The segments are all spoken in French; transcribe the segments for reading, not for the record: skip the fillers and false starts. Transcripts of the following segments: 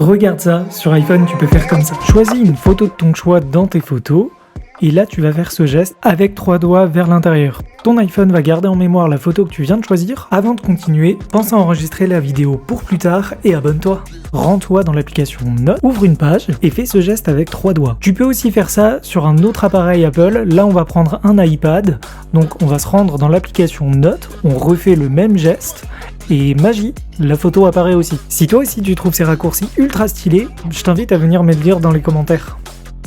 Regarde ça, sur iPhone tu peux faire comme ça. Choisis une photo de ton choix dans tes photos, et là tu vas faire ce geste avec 3 doigts vers l'intérieur. Ton iPhone va garder en mémoire la photo que tu viens de choisir. Avant de continuer, pense à enregistrer la vidéo pour plus tard et abonne-toi. Rends-toi dans l'application Notes, ouvre une page et fais ce geste avec 3 doigts. Tu peux aussi faire ça sur un autre appareil Apple. Là on va prendre un iPad, donc on va se rendre dans l'application Notes, on refait le même geste. Et magie, la photo apparaît aussi. Si toi aussi tu trouves ces raccourcis ultra stylés, je t'invite à venir me le dire dans les commentaires.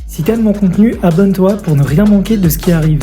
Si t'aimes mon contenu, abonne-toi pour ne rien manquer de ce qui arrive.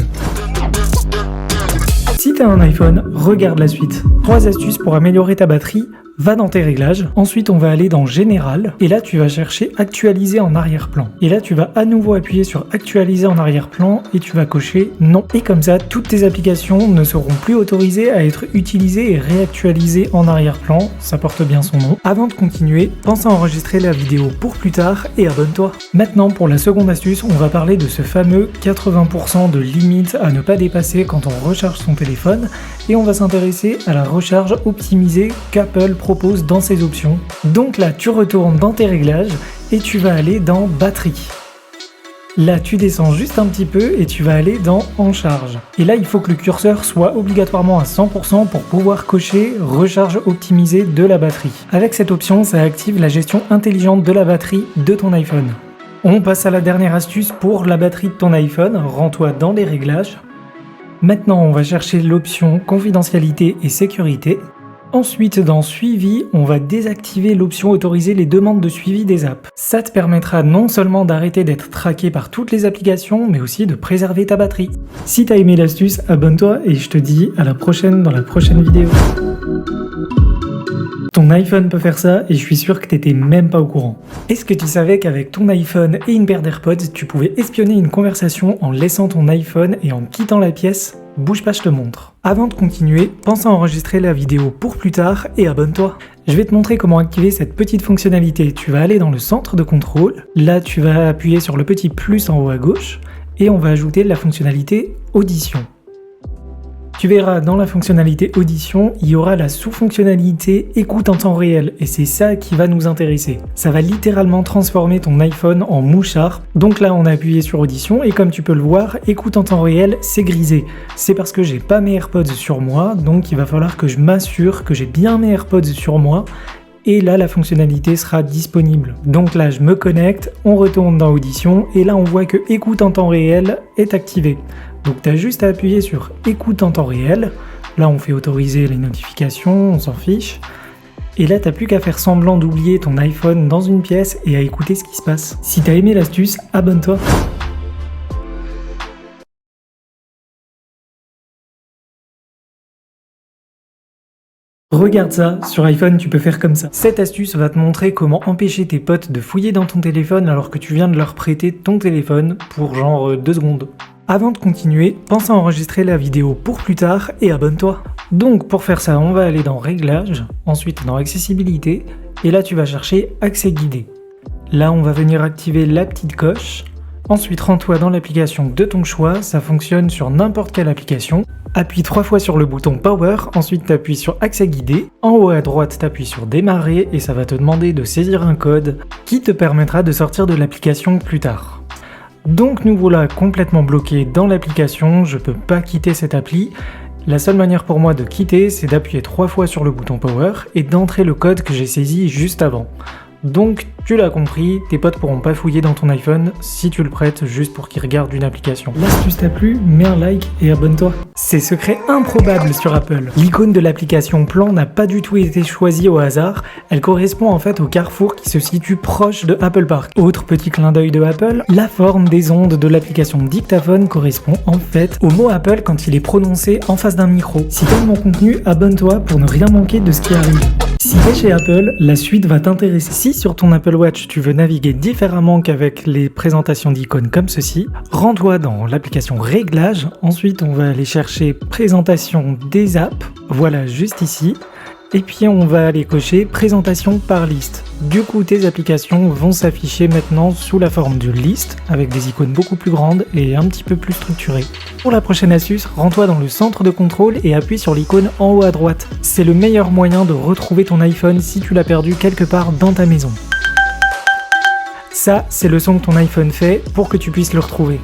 Si t'as un iPhone, regarde la suite. 3 astuces pour améliorer ta batterie. Va dans tes réglages, ensuite on va aller dans Général, et là tu vas chercher Actualiser en arrière-plan. Et là tu vas à nouveau appuyer sur Actualiser en arrière-plan et tu vas cocher Non. Et comme ça, toutes tes applications ne seront plus autorisées à être utilisées et réactualisées en arrière-plan, ça porte bien son nom. Avant de continuer, pense à enregistrer la vidéo pour plus tard et abonne-toi. Maintenant pour la seconde astuce, on va parler de ce fameux 80% de limite à ne pas dépasser quand on recharge son téléphone, et on va s'intéresser à la recharge optimisée qu'Apple propose dans ses options. Donc là, tu retournes dans tes réglages et tu vas aller dans Batterie. Là, tu descends juste un petit peu et tu vas aller dans En charge. Et là, il faut que le curseur soit obligatoirement à 100% pour pouvoir cocher Recharge optimisée de la batterie. Avec cette option, ça active la gestion intelligente de la batterie de ton iPhone. On passe à la dernière astuce pour la batterie de ton iPhone. Rends-toi dans les réglages. Maintenant, on va chercher l'option Confidentialité et sécurité. Ensuite, dans Suivi, on va désactiver l'option Autoriser les demandes de suivi des apps. Ça te permettra non seulement d'arrêter d'être traqué par toutes les applications, mais aussi de préserver ta batterie. Si t'as aimé l'astuce, abonne-toi et je te dis à la prochaine dans la prochaine vidéo. Ton iPhone peut faire ça et je suis sûr que t'étais même pas au courant. Est-ce que tu savais qu'avec ton iPhone et une paire d'AirPods, tu pouvais espionner une conversation en laissant ton iPhone et en quittant la pièce? Bouge pas, je te montre. Avant de continuer, pense à enregistrer la vidéo pour plus tard et abonne-toi. Je vais te montrer comment activer cette petite fonctionnalité. Tu vas aller dans le centre de contrôle, là tu vas appuyer sur le petit plus en haut à gauche et on va ajouter la fonctionnalité audition. Tu verras dans la fonctionnalité audition, il y aura la sous-fonctionnalité écoute en temps réel et c'est ça qui va nous intéresser. Ça va littéralement transformer ton iPhone en mouchard. Donc là on a appuyé sur audition et comme tu peux le voir, écoute en temps réel c'est grisé. C'est parce que j'ai pas mes AirPods sur moi, donc il va falloir que je m'assure que j'ai bien mes AirPods sur moi. Et là la fonctionnalité sera disponible. Donc là je me connecte, on retourne dans audition et là on voit que écoute en temps réel est activé. Donc tu as juste à appuyer sur écoute en temps réel, là on fait autoriser les notifications, on s'en fiche, et là t'as plus qu'à faire semblant d'oublier ton iPhone dans une pièce et à écouter ce qui se passe. Si t'as aimé l'astuce, abonne-toi. Regarde ça, sur iPhone tu peux faire comme ça. Cette astuce va te montrer comment empêcher tes potes de fouiller dans ton téléphone alors que tu viens de leur prêter ton téléphone pour genre 2 secondes. Avant de continuer, pense à enregistrer la vidéo pour plus tard et abonne-toi. Donc pour faire ça, on va aller dans Réglages, ensuite dans Accessibilité, et là tu vas chercher Accès guidé. Là on va venir activer la petite coche, ensuite rends-toi dans l'application de ton choix, ça fonctionne sur n'importe quelle application. Appuie 3 fois sur le bouton Power, ensuite tu appuies sur Accès guidé, en haut à droite tu appuies sur Démarrer et ça va te demander de saisir un code qui te permettra de sortir de l'application plus tard. Donc nous voilà complètement bloqués dans l'application, je peux pas quitter cette appli. La seule manière pour moi de quitter, c'est d'appuyer 3 fois sur le bouton Power et d'entrer le code que j'ai saisi juste avant. Donc tu l'as compris, tes potes pourront pas fouiller dans ton iPhone si tu le prêtes juste pour qu'ils regardent une application. L'astuce t'a plu, mets un like et abonne-toi. Ces secrets improbables sur Apple. L'icône de l'application Plan n'a pas du tout été choisie au hasard, elle correspond en fait au carrefour qui se situe proche de Apple Park. Autre petit clin d'œil de Apple, la forme des ondes de l'application dictaphone correspond en fait au mot Apple quand il est prononcé en face d'un micro. Si t'aimes mon contenu, abonne-toi pour ne rien manquer de ce qui arrive. Si t'es chez Apple, la suite va t'intéresser. Si sur ton Apple Watch tu veux naviguer différemment qu'avec les présentations d'icônes comme ceci, rends-toi dans l'application Réglages, ensuite on va aller chercher Présentation des apps, voilà juste ici, et puis on va aller cocher Présentation par liste. Du coup tes applications vont s'afficher maintenant sous la forme de liste, avec des icônes beaucoup plus grandes et un petit peu plus structurées. Pour la prochaine astuce, rends-toi dans le centre de contrôle et appuie sur l'icône en haut à droite. C'est le meilleur moyen de retrouver ton iPhone si tu l'as perdu quelque part dans ta maison. Ça, c'est le son que ton iPhone fait pour que tu puisses le retrouver.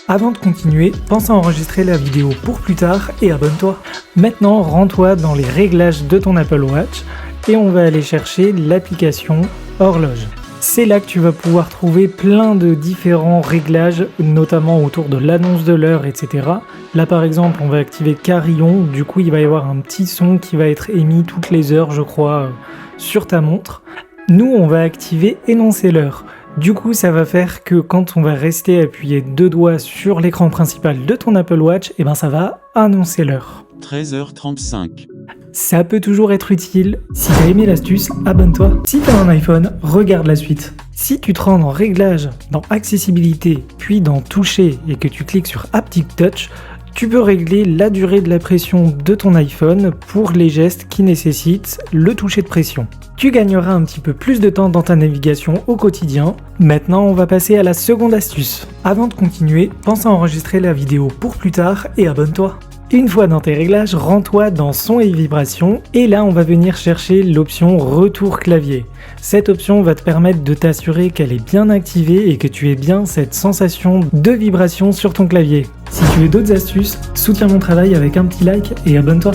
Avant de continuer, pense à enregistrer la vidéo pour plus tard et abonne-toi. Maintenant, rends-toi dans les réglages de ton Apple Watch et on va aller chercher l'application horloge. C'est là que tu vas pouvoir trouver plein de différents réglages, notamment autour de l'annonce de l'heure, etc. Là par exemple, on va activer carillon, du coup il va y avoir un petit son qui va être émis toutes les heures, je crois, sur ta montre. Nous, on va activer énoncer l'heure. Du coup, ça va faire que quand on va rester appuyé 2 doigts sur l'écran principal de ton Apple Watch, et ben ça va annoncer l'heure. 13h35. Ça peut toujours être utile. Si t'as aimé l'astuce, abonne-toi. Si t'as un iPhone, regarde la suite. Si tu te rends dans Réglages, dans Accessibilité, puis dans Toucher et que tu cliques sur Haptic Touch, tu peux régler la durée de la pression de ton iPhone pour les gestes qui nécessitent le toucher de pression. Tu gagneras un petit peu plus de temps dans ta navigation au quotidien. Maintenant, on va passer à la seconde astuce. Avant de continuer, pense à enregistrer la vidéo pour plus tard et abonne-toi. Une fois dans tes réglages, rends-toi dans son et vibrations et là on va venir chercher l'option retour clavier. Cette option va te permettre de t'assurer qu'elle est bien activée et que tu aies bien cette sensation de vibration sur ton clavier. Si tu veux d'autres astuces, soutiens mon travail avec un petit like et abonne-toi.